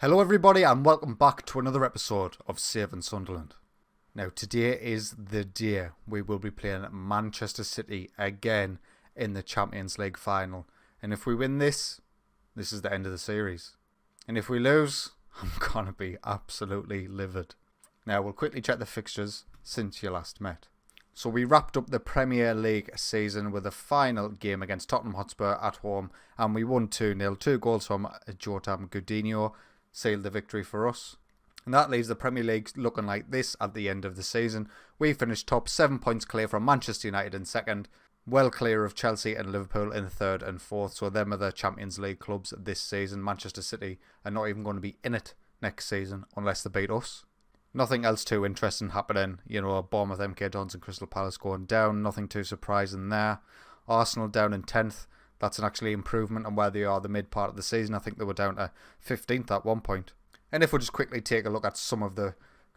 Hello everybody and welcome back to another episode of Saving Sunderland. Now today is the day we will be playing Manchester City again in the Champions League final. And if we win this is the end of the series. And if we lose, I'm going to be absolutely livid. Now we'll quickly check the fixtures since you last met. So we wrapped up the Premier League season with a final game against Tottenham Hotspur at home and we won 2-0. 2 goals from Jotam Gudinho sealed the victory for us. And that leaves the Premier League looking like this at the end of the season. We finished top, 7 points clear from Manchester United in second, well clear of Chelsea and Liverpool in third and fourth. So them are the Champions League clubs this season. Manchester City are not even going to be in it next season unless they beat us. Nothing else too interesting happening. Bournemouth, MK Dons and Crystal Palace going down. Nothing too surprising there. Arsenal down in 10th. That's an actually improvement on where they are the mid part of the season. I think they were down to 15th at one point. And if we just quickly take a look at some of the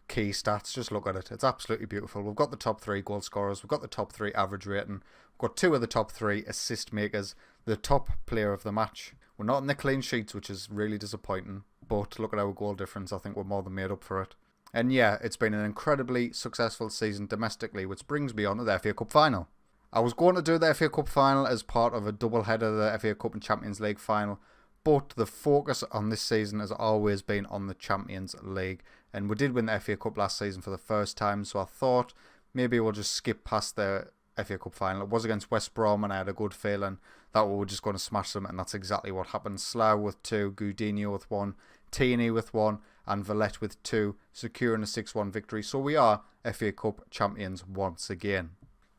key stats, just look at it. It's absolutely beautiful. We've got the top 3 goal scorers. We've got the top 3 average rating. We've got 2 of the top 3 assist makers. The top player of the match. We're not in the clean sheets, which is really disappointing. But look at our goal difference. I think we're more than made up for it. And yeah, it's been an incredibly successful season domestically, which brings me on to the FA Cup final. I was going to do the FA Cup final as part of a double header, the FA Cup and Champions League final, but the focus on this season has always been on the Champions League. And we did win the FA Cup last season for the first time, so I thought maybe we'll just skip past the FA Cup final. It was against West Brom and I had a good feeling that we were just going to smash them, and that's exactly what happened. Slough with 2, Gudinho with 1, Tierney with 1, and Villette with 2, securing a 6-1 victory. So we are FA Cup champions once again.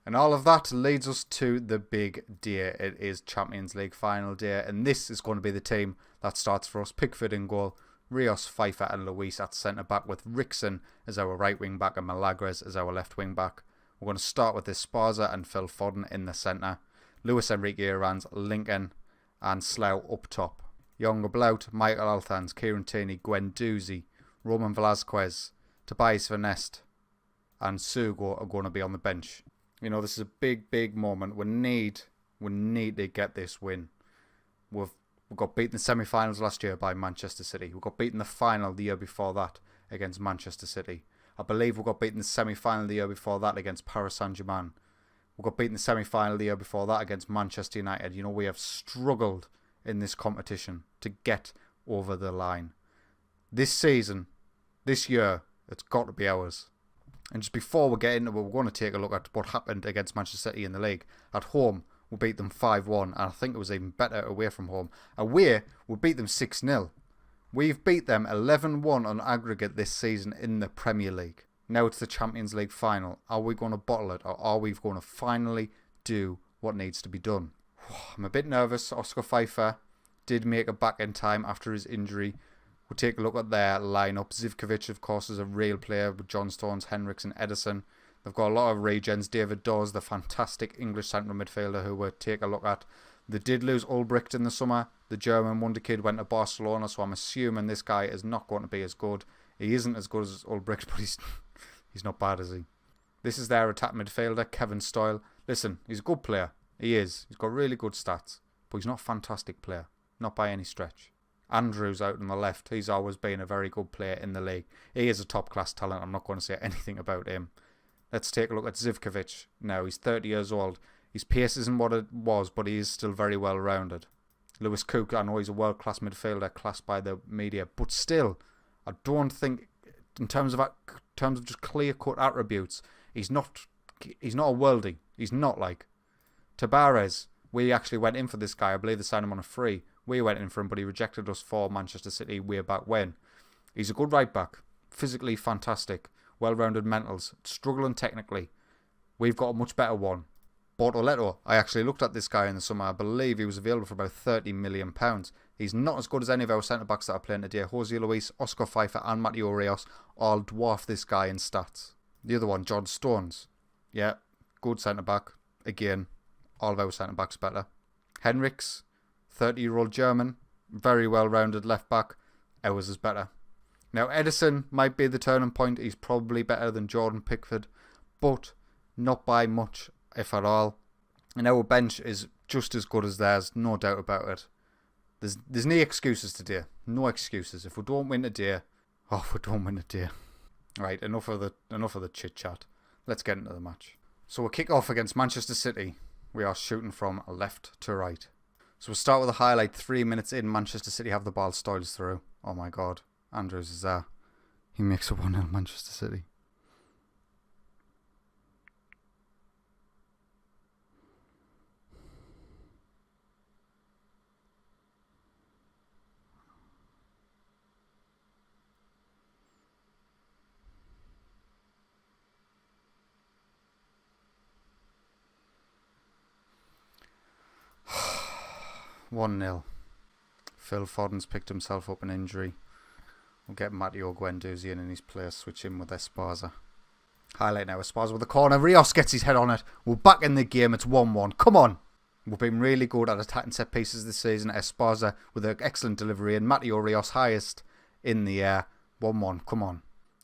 And all of that leads us to the big day. It is Champions League final day, and this is going to be the team that starts for us. Pickford in goal, Rios, Pfeiffer and Luis at centre-back, with Rickson as our right wing-back and Milagres as our left wing-back. We're going to start with Esparza and Phil Foden in the centre. Luis Enrique Arans, Lincoln and Slough up top. Younger Blout, Michael Althans, Kieran Tierney, Guendouzi, Roman Velasquez, Tobias Vanest and Sugo are going to be on the bench. This is a big moment. We need to get this win. We got beaten in the semi-finals last year by Manchester City. We got beaten in the final the year before that against Manchester City. I believe we got beaten in the semi-final the year before that against Paris Saint-Germain. We got beaten in the semi-final the year before that against Manchester United. We have struggled in this competition to get over the line. This season, this year, it's got to be ours. And just before we get into it, we're going to take a look at what happened against Manchester City in the league. At home, we beat them 5-1, and I think it was even better away from home. Away, we beat them 6-0. We've beat them 11-1 on aggregate this season in the Premier League. Now it's the Champions League final. Are we going to bottle it, or are we going to finally do what needs to be done? I'm a bit nervous. Oscar Pfeiffer did make it back in time after his injury. We'll take a look at their lineup. Zivkovic, of course, is a real player with John Stones, Henriks and Edison. They've got a lot of regens. David Dawes, the fantastic English central midfielder who we'll take a look at. They did lose Ulbricht in the summer. The German wonder kid went to Barcelona, so I'm assuming this guy is not going to be as good. He isn't as good as Ulbricht, but he's not bad, is he? This is their attack midfielder, Kevin Stoyle. Listen, he's a good player. He is. He's got really good stats, but he's not a fantastic player. Not by any stretch. Andrews out on the left. He's always been a very good player in the league. He is a top-class talent. I'm not going to say anything about him. Let's take a look at Zivkovic now. He's 30 years old. His pace isn't what it was, but he is still very well-rounded. Lewis Cook, I know he's a world-class midfielder, classed by the media, but still, I don't think, in terms of just clear-cut attributes, he's not a worldie. He's not like Tabarez. We actually went in for this guy. I believe they signed him on a free. We went in for him, but he rejected us for Manchester City way back when. He's a good right back. Physically fantastic. Well-rounded mentals. Struggling technically. We've got a much better one. Bortoleto. I actually looked at this guy in the summer. I believe he was available for about £30 million. He's not as good as any of our centre-backs that are playing today. Jose Luis, Oscar Pfeiffer and Mateo Rios all dwarf this guy in stats. The other one, John Stones. Yeah, good centre-back. Again, all of our centre-backs better. Henriks. 30-year-old German, very well-rounded left-back. Ours is better. Now, Edison might be the turning point. He's probably better than Jordan Pickford, but not by much, if at all. And our bench is just as good as theirs, no doubt about it. There's no excuses today. No excuses. If we don't win today, we don't win today. Right, enough of the chit chat. Let's get into the match. So we'll kick off against Manchester City. We are shooting from left to right. So we'll start with a highlight. 3 minutes in, Manchester City have the ball, Styles through. Oh my God, Andrews is there. He makes it 1-0 Manchester City. One 0. Phil Foden's picked himself up an injury. We'll get Matteo Guendouzi in his place, switch in with Esparza. Highlight now, Esparza with the corner. Rios gets his head on it. We're back in the game. It's 1-1. Come on. We've been really good at attacking set pieces this season. Esparza with an excellent delivery and Matteo Rios highest in the air. 1-1. Come on.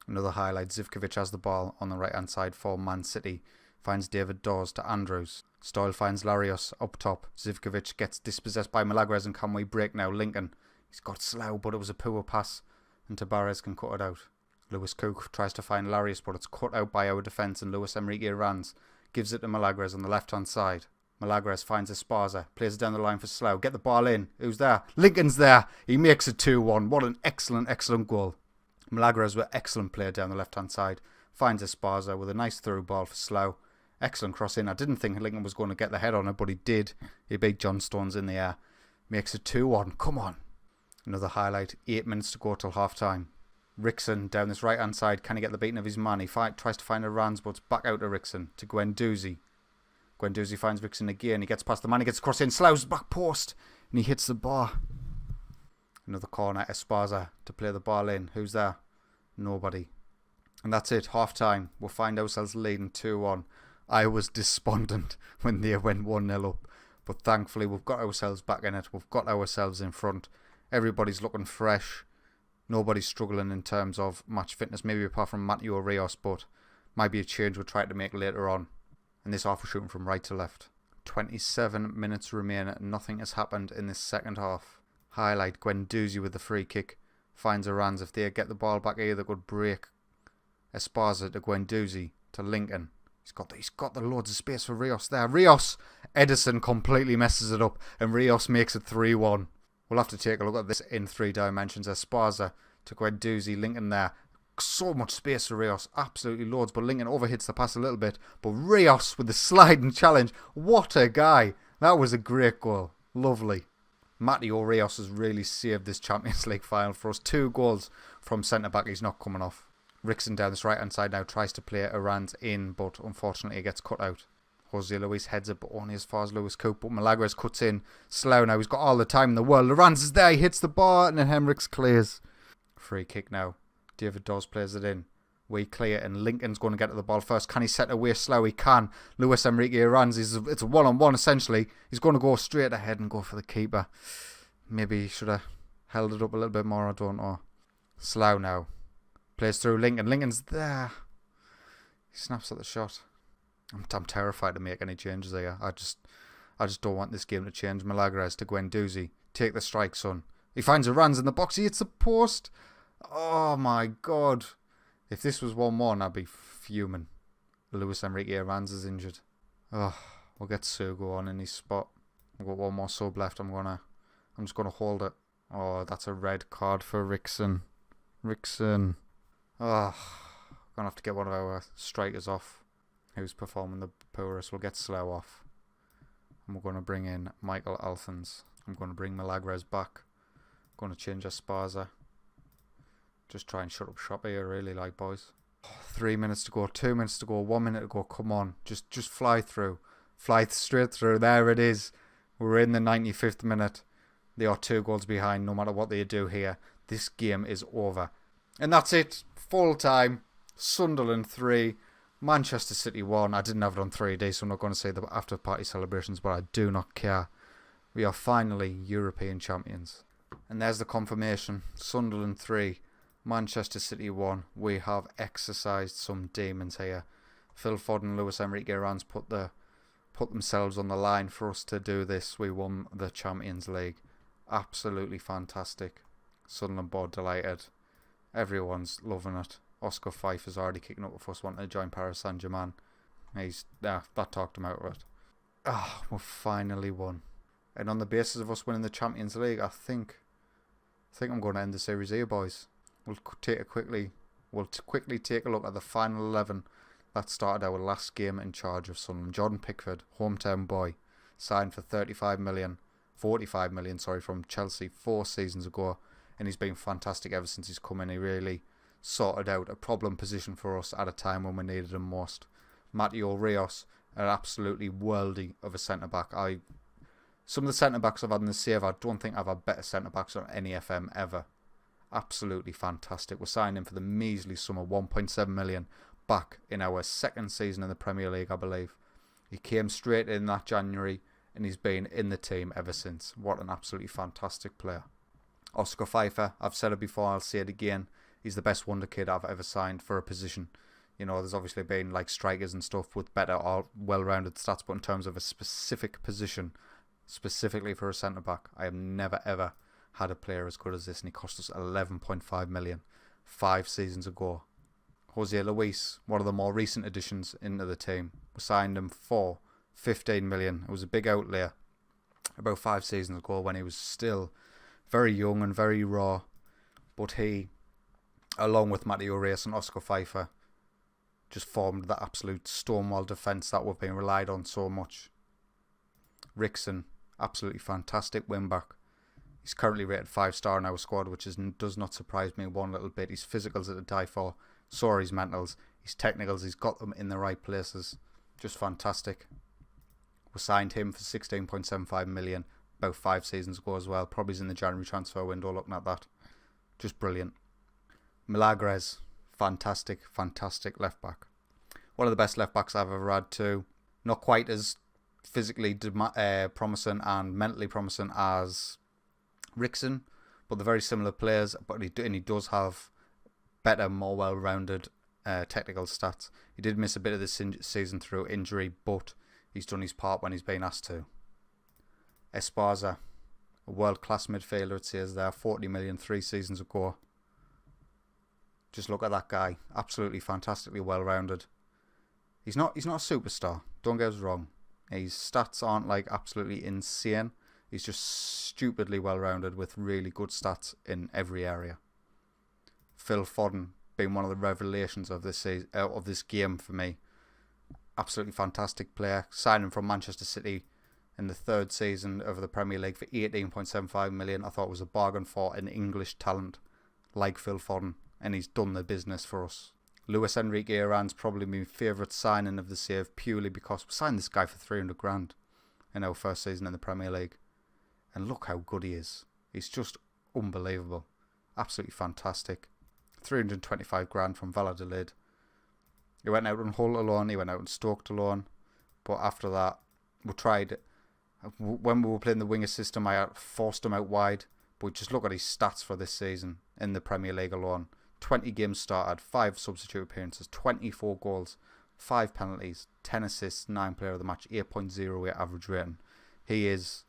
Another highlight. Zivkovic has the ball on the right hand side for Man City. Finds David Dawes to Andrews. Stoyle finds Larios up top. Zivkovic gets dispossessed by Milagres and can we break now? Lincoln. He's got Slough, but it was a poor pass. And Tabarez can cut it out. Lewis Cook tries to find Larios, but it's cut out by our defence and Luis Enrique Ranz gives it to Milagres on the left hand side. Milagres finds Esparza, plays it down the line for Slough. Get the ball in. Who's there? Lincoln's there. He makes it 2-1. What an excellent goal. Milagres with excellent play down the left hand side. Finds Esparza with a nice through ball for Slough. Excellent cross in. I didn't think Lincoln was going to get the head on it, but he did. He beat John Stones in the air. Makes it 2-1. Come on. Another highlight. 8 minutes to go till half time. Rickson down this right hand side. Can he get the beating of his man? He tries to find a Ranz, but it's back out to Rickson to Guendouzi. Guendouzi finds Rickson again. He gets past the man. He gets across in. Slough's back post. And he hits the bar. Another corner. Esparza to play the ball in. Who's there? Nobody. And that's it. Half time. We'll find ourselves leading 2-1. I was despondent when they went 1-0 up. But thankfully we've got ourselves back in it. We've got ourselves in front. Everybody's looking fresh. Nobody's struggling in terms of match fitness. Maybe apart from Matteo Rios. But might be a change we'll try to make later on. And this half we're shooting from right to left. 27 minutes remain. Nothing has happened in this second half. Highlight. Guendouzi with the free kick. Finds a Ranz. If they get the ball back here, they could break. Esparza to Guendouzi to Lincoln. He's got the loads of space for Rios there. Rios! Edison completely messes it up and Rios makes it 3-1. We'll have to take a look at this in 3 dimensions. Esparza to Guendouzi. Lincoln there. So much space for Rios. Absolutely loads. But Lincoln overhits the pass a little bit. But Rios with the sliding challenge. What a guy. That was a great goal. Lovely. Matteo Rios has really saved this Champions League final for us. 2 goals from centre-back. He's not coming off. Rickson down this right hand side now tries to play a Ranz in, but unfortunately it gets cut out. Jose Luis heads it, but only as far as Lewis Cook. But Milagres cuts in. Slough now, he's got all the time in the world. The Ranz is there, he hits the bar, and then Henriks clears. Free kick now. David Dawes plays it in. We clear, and Lincoln's going to get to the ball first. Can he set away Slough? He can. Luis Enrique Ranz, it's a one-on-one essentially. He's going to go straight ahead and go for the keeper. Maybe he should have held it up a little bit more, I don't know. Slough now. Plays through Lincoln. Lincoln's there. He snaps at the shot. I'm terrified to make any changes here. I just don't want this game to change. Milagres to Guendouzi. Take the strike, son. He finds a Ranz in the box. He hits the post. Oh my God. If this was 1-1, I'd be fuming. Luis Enrique Ranz is injured. Oh, we'll get Sugo on in his spot. I've got one more sub left. I'm just gonna hold it. Oh, that's a red card for Rickson. Oh, gonna have to get one of our strikers off. Who's performing the poorest? We'll get Slough off. And we're going to bring in Michael Alphons. I'm going to bring Milagres back. Going to change Esparza. Just try and shut up shop here, really, like, boys. 3 minutes to go, 2 minutes to go, 1 minute to go. Come on, just fly through. Fly straight through. There it is. We're in the 95th minute. They are 2 goals behind. No matter what they do here, this game is over. And that's it. Full time. Sunderland 3. Manchester City 1. I didn't have it on 3D, so I'm not going to say the after party celebrations, but I do not care. We are finally European champions. And there's the confirmation. Sunderland 3. Manchester City 1. We have exercised some demons here. Phil Foden and Luis Enrique Ranz put themselves on the line for us to do this. We won the Champions League. Absolutely fantastic. Sunderland board delighted. Everyone's loving it. Oscar Fife is already kicking up with us wanting to join Paris Saint-Germain. That talked him out of it. We've finally won. And on the basis of us winning the Champions League, I think I'm going to end the series here, boys. We'll quickly take a look at the final 11 that started our last game in charge of Sunderland. Jordan Pickford, hometown boy, signed for 45 million from Chelsea 4 seasons ago, and he's been fantastic ever since he's come in. He really sorted out a problem position for us at a time when we needed him most. Mateo Rios, an absolutely worldy of a centre-back. Some of the centre-backs I've had in the save, I don't think I've had better centre-backs on any FM ever. Absolutely fantastic. We're signing him for the measly sum of 1.7 million back in our second season in the Premier League, I believe. He came straight in that January and he's been in the team ever since. What an absolutely fantastic player. Oscar Pfeiffer, I've said it before, I'll say it again. He's the best wonder kid I've ever signed for a position. You know, there's obviously been like strikers and stuff with better or well-rounded stats, but in terms of a specific position, specifically for a centre-back, I have never ever had a player as good as this, and he cost us 11.5 million 5 seasons ago. Jose Luis, one of the more recent additions into the team, we signed him for 15 million. It was a big outlay about 5 seasons ago when he was still very young and very raw, but he, along with Mateo Reyes and Oscar Pfeiffer, just formed that absolute stonewall defence that we've been relied on so much. Rickson, absolutely fantastic wing-back. He's currently rated 5-star in our squad, which does not surprise me one little bit. His physicals at the die for, so are his mentals, his technicals, he's got them in the right places. Just fantastic. We signed him for 16.75 million about 5 seasons ago as well. Probably in the January transfer window looking at that. Just brilliant. Milagres, fantastic left back. One of the best left backs I've ever had too. Not quite as physically promising and mentally promising as Rickson, but they're very similar players. But he does have better, more well-rounded technical stats. He did miss a bit of this season through injury, but he's done his part when he's been asked to. Esparza, a world-class midfielder, it says there, 40 million 3 seasons ago. Just look at that guy, absolutely fantastically well-rounded. He's not a superstar, don't get us wrong. His stats aren't like absolutely insane. He's just stupidly well-rounded with really good stats in every area. Phil Foden being one of the revelations of this game for me. Absolutely fantastic player. Signing from Manchester City in the 3rd season of the Premier League for 18.75 million. I thought it was a bargain for an English talent like Phil Foden, and he's done the business for us. Luis Enrique Iran's probably my favourite signing of the save, purely because we signed this guy for 300 grand in our first season in the Premier League. And look how good he is. He's just unbelievable. Absolutely fantastic. 325 grand from Valladolid. He went out on Hull alone, he went out on Stoke alone. But after that, we tried. When we were playing the winger system, I forced him out wide. But just look at his stats for this season in the Premier League alone. 20 games started, 5 substitute appearances, 24 goals, 5 penalties, 10 assists, 9 player of the match, 8.08 average rating. He is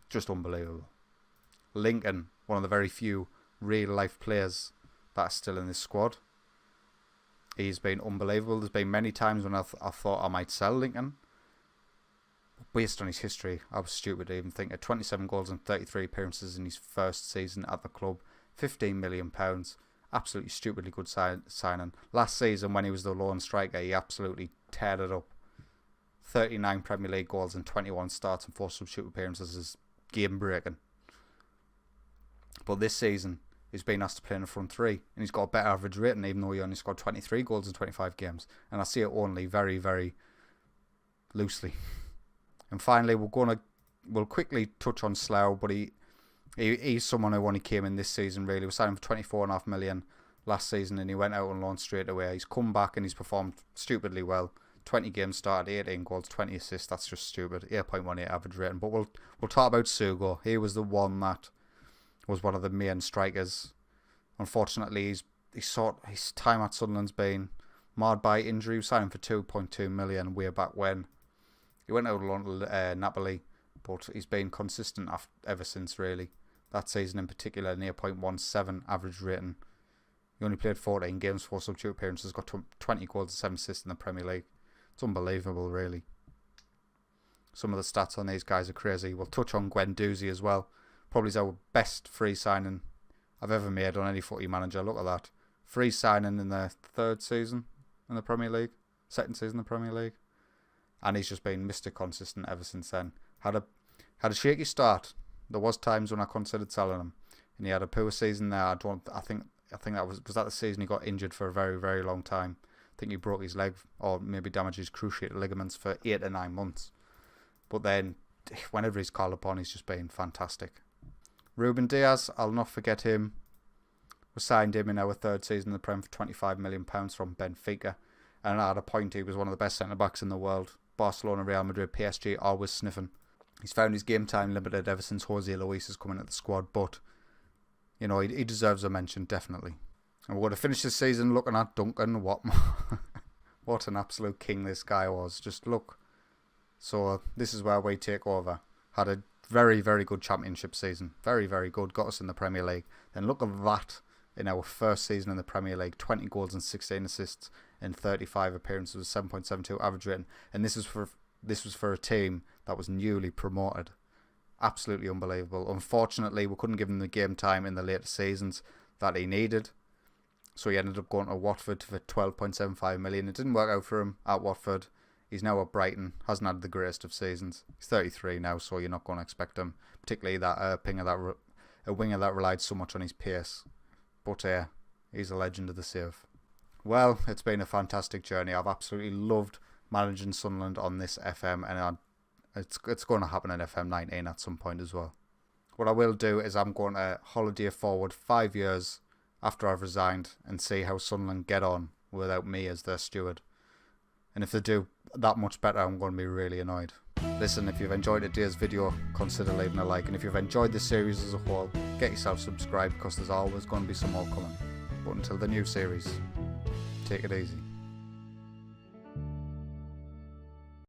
just unbelievable. Lincoln, one of the very few real life players that are still in this squad. He's been unbelievable. There's been many times when I thought I might sell Lincoln. Based on his history, I was stupid to even think of 27 goals and 33 appearances in his first season at the club. £15 million. Absolutely stupidly good signing. Last season when he was the lone striker, he absolutely teared it up. 39 Premier League goals and 21 starts and 4 substitute appearances is game breaking. But this season, he's been asked to play in the front 3 and he's got a better average rating even though he only scored 23 goals in 25 games. And I see it only very, very loosely. And finally, we'll quickly touch on Slough, but he's someone who only came in this season really. We signed him for 24.5 million last season and he went out on loan straight away. He's come back and he's performed stupidly well. 20 games started, 18 goals, 20 assists. That's just stupid. 8.18 average rating. But we'll talk about Sugo. He was the one that was one of the main strikers. Unfortunately, his time at Sunderland's been marred by injury. We signed him for 2.2 million way back when. He went out on loan to Napoli, but he's been consistent ever since, really. That season in particular, near .17 average rating. He only played 14 games, 4 substitute appearances, got 20 goals and 7 assists in the Premier League. It's unbelievable, really. Some of the stats on these guys are crazy. We'll touch on Guendouzi as well. Probably our best free signing I've ever made on any footy manager. Look at that. Free signing in the 3rd season in the Premier League. 2nd season in the Premier League. And he's just been Mr. Consistent ever since then. Had a shaky start. There was times when I considered selling him. And he had a poor season there. I think that was that the season he got injured for a very, very long time. I think he broke his leg or maybe damaged his cruciate ligaments for 8 to 9 months. But then, whenever he's called upon, he's just been fantastic. Ruben Diaz, I'll not forget him. We signed him in our 3rd season in the Prem for £25 million from Benfica. And at a point, he was one of the best centre-backs in the world. Barcelona, Real Madrid, PSG, always sniffing. He's found his game time limited ever since Jose Luis has come into the squad. But, you know, he deserves a mention, definitely. And we're going to finish this season looking at Duncan Watmore. What an absolute king this guy was. Just look. So this is where we take over. Had a very, very good championship season. Very, very good. Got us in the Premier League. Then look at that in our 1st season in the Premier League. 20 goals and 16 assists in 35 appearances with 7.72 average rating. And this was for a team that was newly promoted. Absolutely unbelievable. Unfortunately, we couldn't give him the game time in the later seasons that he needed. So he ended up going to Watford for 12.75 million. It didn't work out for him at Watford. He's now at Brighton. Hasn't had the greatest of seasons. He's 33 now, so you're not going to expect him. Particularly that a winger that relied so much on his pace. But he's a legend of the save. Well, it's been a fantastic journey. I've absolutely loved managing Sunderland on this FM, and it's going to happen in FM19 at some point as well. What I will do is I'm going to holiday forward 5 years after I've resigned and see how Sunderland get on without me as their steward. And if they do that much better, I'm going to be really annoyed. Listen, if you've enjoyed today's video, consider leaving a like. And if you've enjoyed this series as a whole, get yourself subscribed because there's always going to be some more coming. But until the new series, take it easy.